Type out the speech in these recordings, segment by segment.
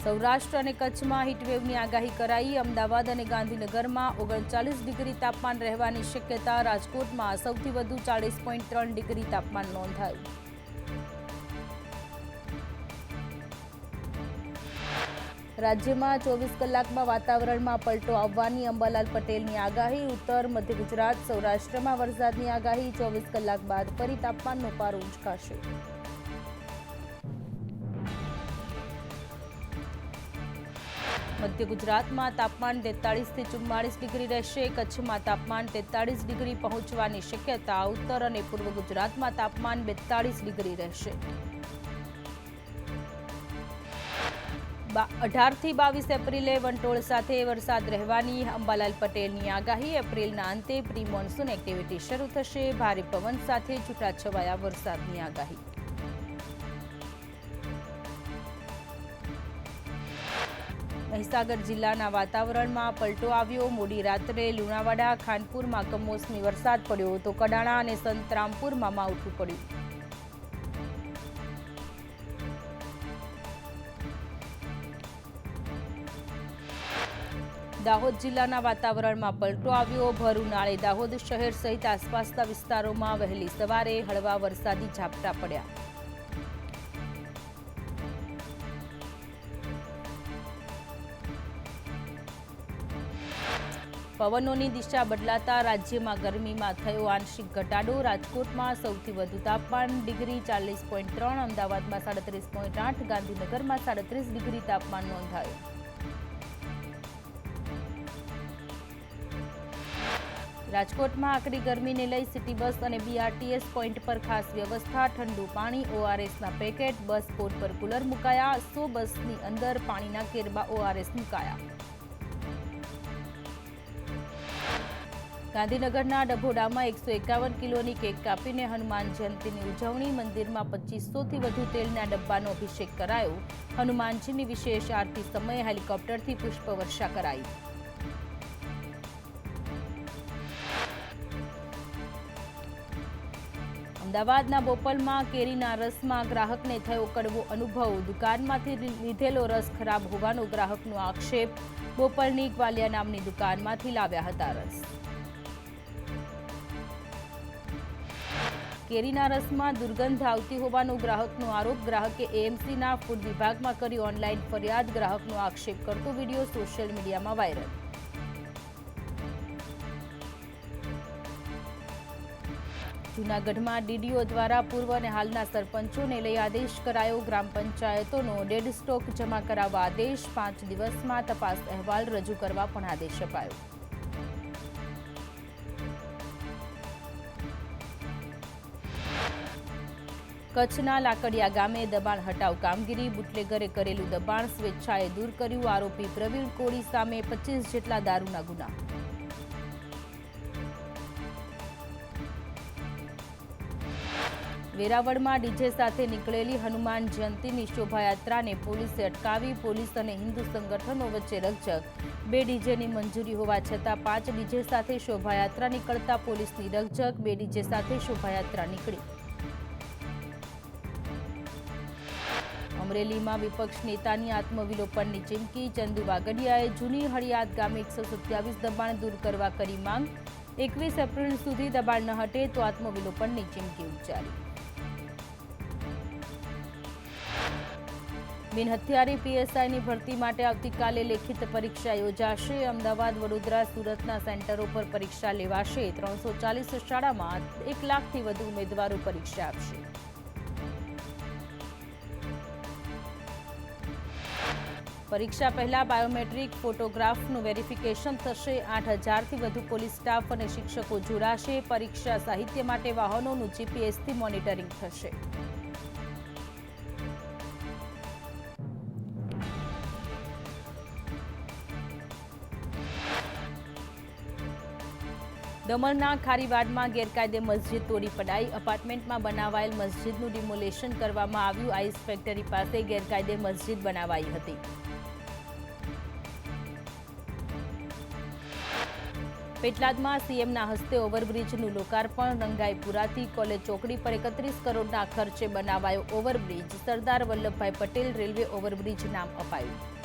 સૌરાષ્ટ્ર અને કચ્છમાં હીટવેવની આગાહી કરાઈ। અમદાવાદ અને ગાંધીનગરમાં 39 ડિગ્રી તાપમાન રહેવાની શક્યતા। રાજકોટમાં સૌથી વધુ 40.3 ડિગ્રી તાપમાન નોંધાયું। રાજ્યમાં 24 કલાકમાં વાતાવરણમાં પલટો આવવાની અંબાલાલ પટેલની આગાહી। ઉત્તર મધ્ય ગુજરાત સૌરાષ્ટ્રમાં વરસાદની આગાહી। 24 કલાક બાદ ફરી તાપમાનનો પારો ઉંચકાશે। મધ્ય ગુજરાતમાં તાપમાન 43 થી 44 ડિગ્રી રહેશે। કચ્છમાં તાપમાન 43 ડિગ્રી પહોંચવાની શક્યતા। ઉત્તર અને પૂર્વ ગુજરાતમાં તાપમાન 42 ડિગ્રી રહેશે। 18 થી 22 એપ્રિલે વંટોળ સાથે વરસાદ રહેવાની અંબાલાલ પટેલની આગાહી। એપ્રિલના અંતે પ્રી મોન્સૂન એક્ટિવિટી શરૂ થશે। ભારે પવન સાથે છૂટાછવાયા વરસાદની આગાહી। મહીસાગર જિલ્લાના વાતાવરણમાં પલટો આવ્યો। મોડી રાત્રે લુણાવાડા ખાનપુરમાં કમોસમી વરસાદ પડ્યો તો કડાણા અને સંતરામપુરમાં માવઠું પડ્યું। દાહોદ જિલ્લાના વાતાવરણમાં પલટો આવ્યો। ભર ઉનાળે દાહોદ શહેર સહિત આસપાસના વિસ્તારોમાં વહેલી સવારે હળવા વરસાદી ઝાપટા પડ્યા। પવનોની દિશા બદલાતા રાજ્યમાં ગરમીમાં થયો આંશિક ઘટાડો। રાજકોટમાં સૌથી વધુ તાપમાન ડિગ્રી 40.3, અમદાવાદમાં 37.8, ગાંધીનગરમાં 37 ડિગ્રી તાપમાન નોંધાયું। રાજકોટમાં આકરી ગરમીને લઈ સિટી બસ અને બીઆરટીએસ પોઈન્ટ પર ખાસ વ્યવસ્થા। ઠંડુ પાણી, ઓઆરએસના પેકેટ, બસ પોર્ટ પર કુલર મુકાયા। 100 બસની અંદર પાણીના કેરબા ઓઆરએસ મુકાયા। ગાંધીનગરના ડભોડામાં 151 કિલોની કેક કાપીને હનુમાન જયંતીની ઉજવણી। મંદિરમાં 2500 થી વધુ તેલના ડબ્બાનો અભિષેક કરાયો। હનુમાનજીની વિશેષ આરતી સમયે હેલિકોપ્ટરથી પુષ્પવર્ષા કરાઈ। અમદાવાદના બોપલમાં કેરીના રસમાં ગ્રાહકને થયો કડવો અનુભવ। દુકાનમાંથી લીધેલો રસ ખરાબ હોવાનો ગ્રાહકનો આક્ષેપ। બોપલની ગ્વાલિયા નામની દુકાનમાંથી લાવ્યા હતા રસ। કેરીના રસમાં દુર્ગંધ આવતી હોવાનો ગ્રાહકનો આરોપ। ગ્રાહકે એએમસીના ફૂડ વિભાગમાં કરી ઓનલાઈન ફરિયાદ। ગ્રાહકનો આક્ષેપ કરતો વિડીયો સોશિયલ મીડિયામાં વાયરલ। જૂનાગઢમાં ડીડીઓ દ્વારા પૂર્વ અને હાલના સરપંચોને લઈ આદેશ કરાયો। ગ્રામ પંચાયતોનો ડેડ સ્ટોક જમા કરાવવા આદેશ। 5 દિવસમાં તપાસ અહેવાલ રજૂ કરવા પણ આદેશ અપાયો। કચ્છના લાકડિયા ગામે દબાણ હટાવ કામગીરી। બુટલેગરે કરેલું દબાણ સ્વેચ્છાએ દૂર કર્યું। આરોપી પ્રવીણ કોળી સામે 25 જેટલા દારૂના ગુના। વેરાવળમાં ડીજે સાથે નીકળેલી હનુમાન જયંતીની શોભાયાત્રાને પોલીસે અટકાવી। પોલીસ અને હિન્દુ સંગઠનો વચ્ચે રકઝક। 2 ડીજેની મંજૂરી હોવા છતાં 5 ડીજે સાથે શોભાયાત્રા નીકળતા પોલીસની રકઝક। 2 ડીજે સાથે શોભાયાત્રા નીકળી। અમરેલીમાં વિપક્ષ નેતાની આત્મવિલોપનની ચીમકી। ચંદુ વાગડિયાએ જૂની હળિયાદ ગામે 127 દબાણ દૂર કરવા કરી માંગ। 21 એપ્રિલ સુધી દબાણ ન હટે તો આત્મવિલોપનની ચીમકી ઉચ્ચારી। બિનહથિયારી પીએસઆઈની ભરતી માટે આવતીકાલે લેખિત પરીક્ષા યોજાશે। અમદાવાદ, વડોદરા, સુરતના સેન્ટરો પર પરીક્ષા લેવાશે। 340 શાળામાં 1 લાખથી વધુ ઉમેદવારો પરીક્ષા આપશે। પરીક્ષા પહેલા બાયોમેટ્રિક ફોટોગ્રાફનું વેરિફિકેશન થશે। 8000થી વધુ પોલીસ સ્ટાફ અને શિક્ષકો જોડાશે। પરીક્ષા સાહિત્ય માટે વાહનોનું જીપીએસથી મોનિટરિંગ થશે। દમણના ખારીવાડમાં ગેરકાયદે મસ્જિદ તોડી પડાઈ। અપાર્ટમેન્ટમાં બનાવાયેલ મસ્જિદનું ડિમોલેશન કરવામાં આવ્યું। આઈસ ફેક્ટરી પાસે ગેરકાયદે મસ્જિદ બનાવાઈ હતી। પેટલાદમાં સીએમના હસ્તે ઓવરબ્રિજનું લોકાર્પણ। રંગાઈપુરાથી કોલેજ ચોકડી પર 31 કરોડના ખર્ચે બનાવાયો overbridge. Sardar Vallabhbhai Patel railway overbridge નામ અપાયું।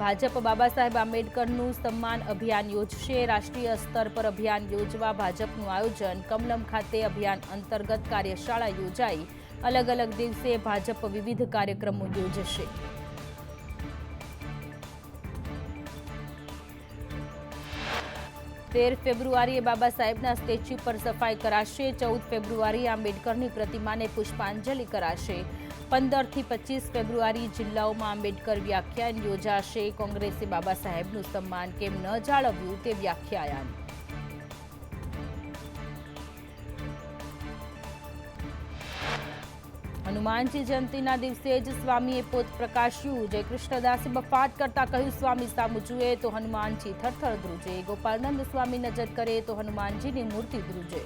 ભાજપ બાબા સાહેબ આંબેડકરનું સન્માન અભિયાન યોજશે. રાષ્ટ્રીય સ્તર પર અભિયાન યોજવા ભાજપનું આયોજન. કમલમ ખાતે અભિયાન અંતર્ગત કાર્યશાળા યોજાઈ. અલગ અલગ દિવસે ભાજપ વિવિધ કાર્યક્રમો યોજશે. તેર ફેબ્રુઆરીએ બાબા સાહેબના સ્ટેચ્યુ પર સફાઈ કરાશે. 14 ફેબ્રુઆરીએ આંબેડકરની પ્રતિમાને પુષ્પાંજલિ કરાશે. 15 થી 25 ફેબ્રુઆરી જિલ્લાઓમાં આંબેડકર વ્યાખ્યાન યોજાશે. કોંગ્રેસે બાબા સાહેબનું સન્માન કેમ ન જાળવ્યું તે વ્યાખ્યાન. હનુમાનજી જયંતિના દિવસે જ સ્વામીએ પોત પ્રકાશ્યું. જયકૃષ્ણદાસે બફાટ કરતા કહ્યું, સ્વામી સામું જુએ તો હનુમાનજી થરથર ધ્રુજે. ગોપાલનંદ સ્વામી નજર કરે તો હનુમાનજીની મૂર્તિ ધ્રુજે.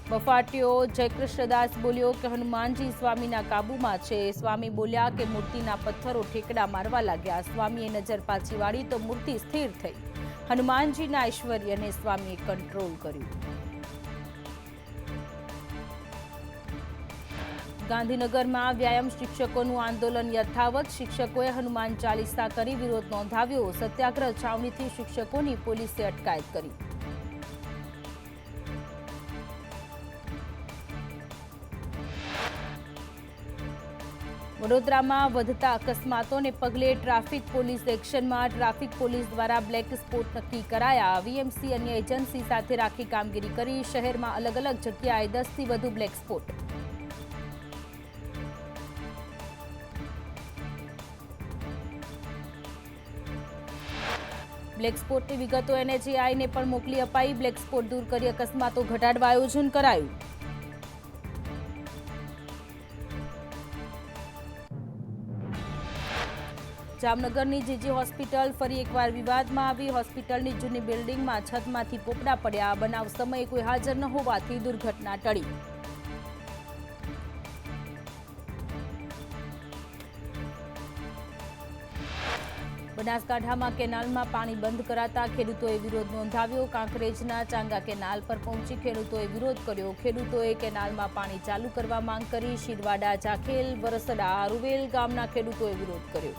બફાટ્યો. જયકૃષ્ણદાસ બોલ્યો કે હનુમાનજી સ્વામીના કાબુમાં છે. સ્વામી બોલ્યા કે મૂર્તિના પથ્થરો ઠેકડા મારવા લાગ્યા. સ્વામીએ નજર પાછી વાળી તો મૂર્તિ સ્થિર થઈ. હનુમાનજીના ઐશ્વર્યને સ્વામીએ કંટ્રોલ કર્યું. ગાંધીનગરમાં વ્યાયામ શિક્ષકોનું આંદોલન યથાવત. શિક્ષકોએ હનુમાન ચાલીસા કરી વિરોધ નોંધાવ્યો. સત્યાગ્રહ છાવણીથી શિક્ષકોની પોલીસે અટકાયત કરી. વડોદરામાં વધતા અકસ્માતોને પગલે ટ્રાફિક પોલીસ એક્શનમાં. ટ્રાફિક પોલીસ દ્વારા બ્લેક સ્પોટ નક્કી કરાયા. વીએમસી અન્ય એજન્સી સાથે રાખી કામગીરી કરી. શહેરમાં અલગ અલગ જગ્યાએ 10 થી વધુ બ્લેક સ્પોટ. બ્લેક સ્પોટની વિગતો NHAIને પણ મોકલી અપાઈ. બ્લેક સ્પોટ દૂર કરી અકસ્માતો ઘટાડવા આયોજન કરાયું. જામનગરની જીજી હોસ્પિટલ ફરી એકવાર વિવાદમાં આવી. હોસ્પિટલની જૂની બિલ્ડિંગમાં છતમાંથી પોપડા પડ્યા. બનાવ સમયે કોઈ હાજર ન હોવાથી દુર્ઘટના ટળી. બનાસકાંઠામાં કેનાલમાં પાણી બંધ કરાતા ખેડૂતોએ વિરોધ નોંધાવ્યો. કાંકરેજના ચાંગા કેનાલ પર પહોંચી ખેડૂતોએ વિરોધ કર્યો. ખેડૂતોએ કેનાલમાં પાણી ચાલુ કરવા માંગ કરી. શિરવાડા, જાખેલ, વરસડા, રૂવેલ ગામના ખેડૂતોએ વિરોધ કર્યો.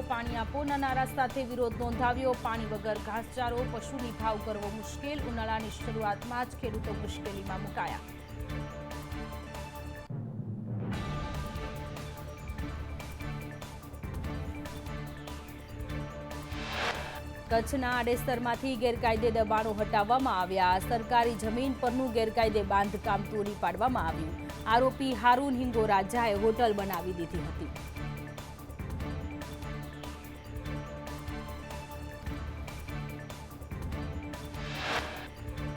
પાણી આપોના નારા સાથે વિરોધ નોંધાવ્યો. પાણી વગર ઘાસચારો, પશુની ભાવ કરવો મુશ્કેલ. ઉનાળાની શરૂઆતમાં જ ખેડૂતો મુશ્કેલીમાં મુકાયા. કચ્છના આડેસરમાંથી ગેરકાયદે દબાણો હટાવવામાં આવ્યા. સરકારી જમીન પરનું ગેરકાયદે બાંધકામ તોડી પાડવામાં આવ્યું. આરોપી હારૂન હિંગો રાજાએ હોટલ બનાવી દીધી હતી.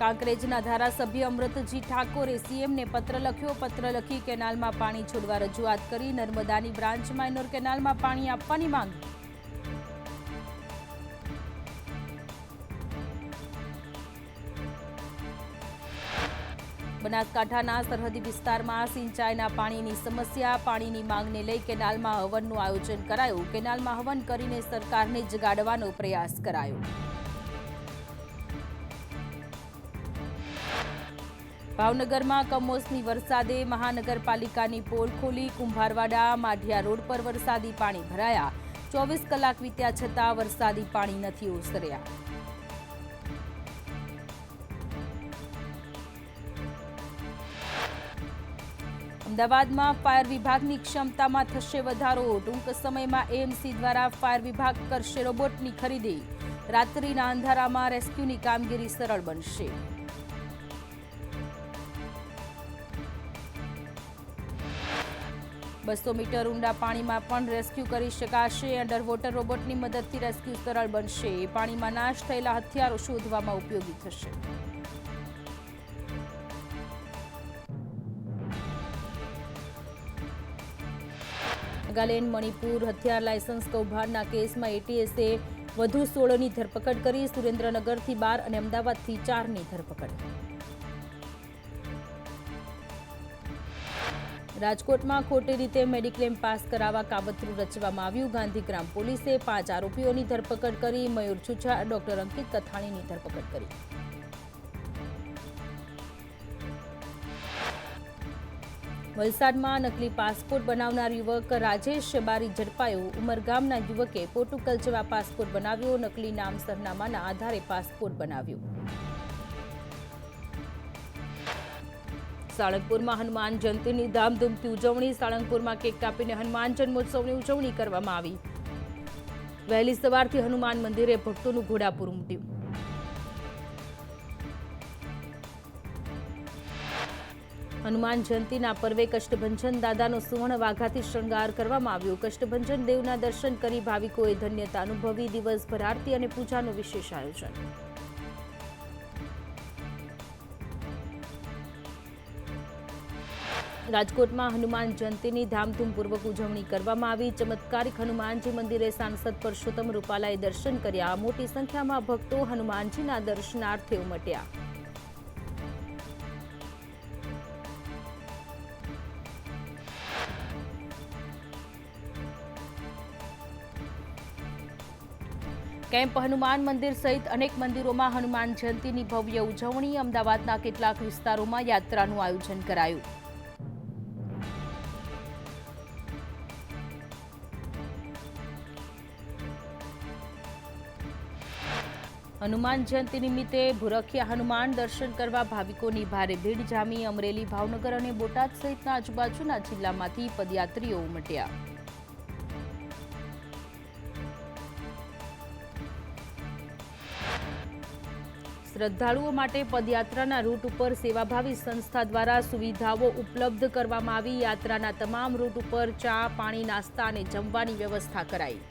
કાંકરેજના ધારાસભ્ય અમૃતજી ઠાકોરે સીએમને પત્ર લખ્યો. પત્ર લખી કેનાલમાં પાણી છોડવા રજૂઆત કરી. નર્મદાની બ્રાન્ચ માઇનોર કેનાલમાં પાણી આપવાની માંગ. બનાસકાંઠાના સરહદી વિસ્તારમાં સિંચાઈના પાણીની સમસ્યા. પાણીની માંગને લઈ કેનાલમાં હવનનું આયોજન કરાયું. કેનાલમાં હવન કરીને સરકારને જગાડવાનો પ્રયાસ કરાયો. ભાવનગરમાં કમોસમી વરસાદે મહાનગરપાલિકાની પોલ ખોલી. કુંભારવાડા માઢિયા રોડ પર વરસાદી પાણી ભરાયા. 24 કલાક વીત્યા છતાં વરસાદી પાણી નથી ઓસર્યા. અમદાવાદમાં ફાયર વિભાગની ક્ષમતામાં થશે વધારો. ટૂંક સમયમાં એએમસી દ્વારા ફાયર વિભાગ કરશે રોબોટની ખરીદી. રાત્રિના અંધારામાં રેસ્ક્યુની કામગીરી સરળ બનશે. બસો મીટર ઊંડા પાણીમાં પણ રેસ્ક્યુ કરી શકાશે. અંડર વોટર રોબોટની મદદથી રેસ્ક્યુ સરળ બનશે. પાણીમાં નાશ થયેલા હથિયારો શોધવામાં ઉપયોગી થશે. નાગાલેન્ડ મણિપુર હથિયાર લાયસન્સ કૌભાંડના કેસમાં એટીએસે વધુ 16ની ધરપકડ કરી. સુરેન્દ્રનગરથી 12 અને અમદાવાદથી 4ની ધરપકડ. રાજકોટમાં ખોટી રીતે મેડિક્લેમ પાસ કરાવવા કાવતરું રચવામાં આવ્યું. ગાંધીગ્રામ પોલીસે 5 આરોપીઓની ધરપકડ કરી. મયુર છુછા, ડોક્ટર અંકિત કથાણીની ધરપકડ કરી. વલસાડમાં નકલી પાસપોર્ટ બનાવનાર યુવક રાજેશ બારી ઝડપાયો. ઉમરગામના યુવકે પોર્ટુગલ જેવા પાસપોર્ટ બનાવ્યો. નકલી નામ સરનામાના આધારે પાસપોર્ટ બનાવ્યો. સાળંગપુરમાં હનુમાન જયંતીની ધામધૂમથી ઉજવણી. સાળંગપુરમાં કેક કાપીને હનુમાન જન્મોત્સવની ઉજવણી કરવામાં આવી. વહેલી સવારથી હનુમાન મંદિરે ભક્તોનું ઘોડાપુર ઉમટ્યું. હનુમાન જયંતીના પર્વે કષ્ટભંજન દાદાનો સુવર્ણ વાઘાથી શણગાર કરવામાં આવ્યો. કષ્ટભંજન દેવના દર્શન કરી ભાવિકોએ ધન્યતા અનુભવી. દિવસભર આરતી અને પૂજાનું વિશેષ આયોજન. રાજકોટમાં હનુમાન જયંતીની ધામધૂમપૂર્વક ઉજવણી કરવામાં આવી. ચમત્કારિક હનુમાનજી મંદિરે સાંસદ પરસોત્તમ રૂપાલાએ દર્શન કર્યા. મોટી સંખ્યામાં ભક્તો હનુમાનજીના દર્શનાર્થે ઉમટ્યા. કેમ્પ હનુમાન મંદિર સહિત અનેક મંદિરોમાં હનુમાન જયંતીની ભવ્ય ઉજવણી. અમદાવાદના કેટલાક વિસ્તારોમાં યાત્રાનું આયોજન કરાયું. હનુમાન જયંતી નિમિત્તે ભૂરખિયા હનુમાન દર્શન કરવા ભાવિકોની ભારે ભીડ જામી. અમરેલી, ભાવનગર અને બોટાદ સહિતના આજુબાજુના જિલ્લામાંથી પદયાત્રીઓ ઉમટ્યા. શ્રદ્ધાળુઓ માટે પદયાત્રાના રૂટ ઉપર સેવાભાવી સંસ્થા દ્વારા સુવિધાઓ ઉપલબ્ધ કરવામાં આવી. યાત્રાના તમામ રૂટ ઉપર ચા, પાણી, નાસ્તા અને જમવાની વ્યવસ્થા કરાઈ.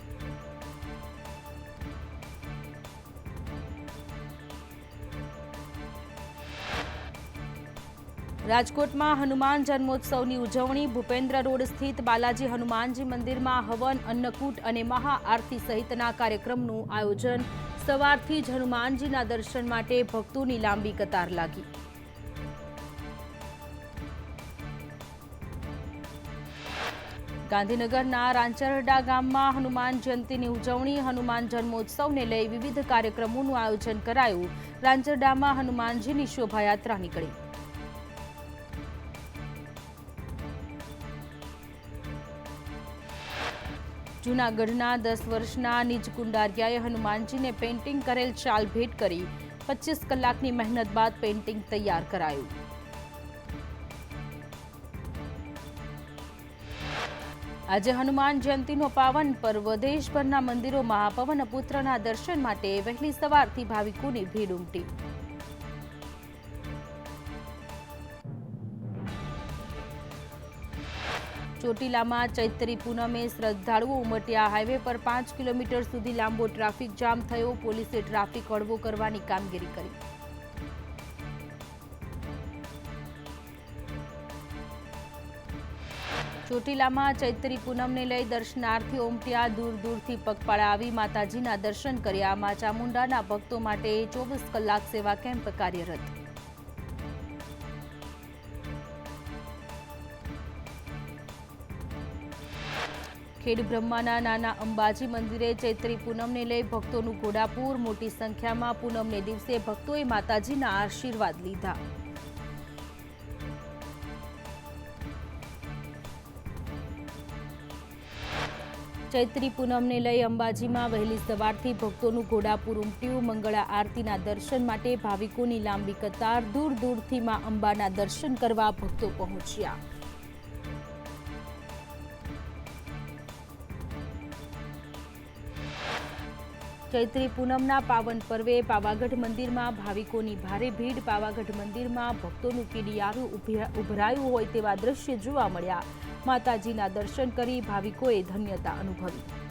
રાજકોટમાં હનુમાન જન્મોત્સવની ઉજવણી. ભૂપેન્દ્ર રોડ સ્થિત બાલાજી હનુમાનજી મંદિરમાં હવન, અન્નકૂટ અને મહાઆરતી સહિતના કાર્યક્રમનું આયોજન. સવારથી જ હનુમાનજીના દર્શન માટે ભક્તોની લાંબી કતાર લાગી. ગાંધીનગરના રાંચરડા ગામમાં હનુમાન જયંતીની ઉજવણી. હનુમાન જન્મોત્સવને લઈ વિવિધ કાર્યક્રમોનું આયોજન કરાયું. રાંચરડામાં હનુમાનજીની શોભાયાત્રા નીકળી. જૂનાગઢના 10 વર્ષના નિજ કુંડારિયાએ હનુમાનજીને પેઇન્ટિંગ કરેલ શાલ ભેટ કરી. 25 કલાકની મહેનત બાદ પેઇન્ટિંગ તૈયાર કરાયું. આજે હનુમાન જયંતીનો પાવન પર્વ. દેશભરના મંદિરોમાં મહાપવન પુત્રના દર્શન માટે વહેલી સવારથી ભાવિકોની ભીડ ઉમટી. ચોટીલામાં ચૈત્રી પૂનમે શ્રદ્ધાળુઓ ઉમટ્યા. હાઈવે પર 5 કિલોમીટર સુધી લાંબો ટ્રાફિક જામ થયો. પોલીસે ટ્રાફિક હળવો કરવાની કામગીરી કરી. ચોટીલામાં ચૈત્રી પૂનમને લઈ દર્શનાર્થીઓ ઉમટ્યા. દૂર દૂરથી પગપાળા આવી માતાજીના દર્શન કર્યા. મા ચામુંડાના ભક્તો માટે 24 કલાક સેવા કેમ્પ કાર્યરત. ખેડબ્રહ્માના નાના અંબાજી મંદિરે ચૈત્રી પૂનમને લઈ ભક્તોનું ઘોડાપુર. મોટી સંખ્યામાં પૂનમને દિવસે ભક્તોએ માતાજીના આશીર્વાદ લીધા. ચૈત્રી પૂનમને લઈ અંબાજીમાં વહેલી સવારથી ભક્તોનું ઘોડાપુર ઉમટ્યું. મંગળા આરતીના દર્શન માટે ભાવિકોની લાંબી કતાર. દૂર દૂરથી માં અંબાના દર્શન કરવા ભક્તો પહોંચ્યા. ચૈત્રી પૂનમના પાવન પર્વે પાવાગઢ મંદિરમાં ભાવિકોની ભારે ભીડ. પાવાગઢ મંદિરમાં ભક્તોનું કીડિયારું ઉભરાયું હોય તેવા દ્રશ્ય જોવા મળ્યા. માતાજીના દર્શન કરી ભાવિકોએ ધન્યતા અનુભવી.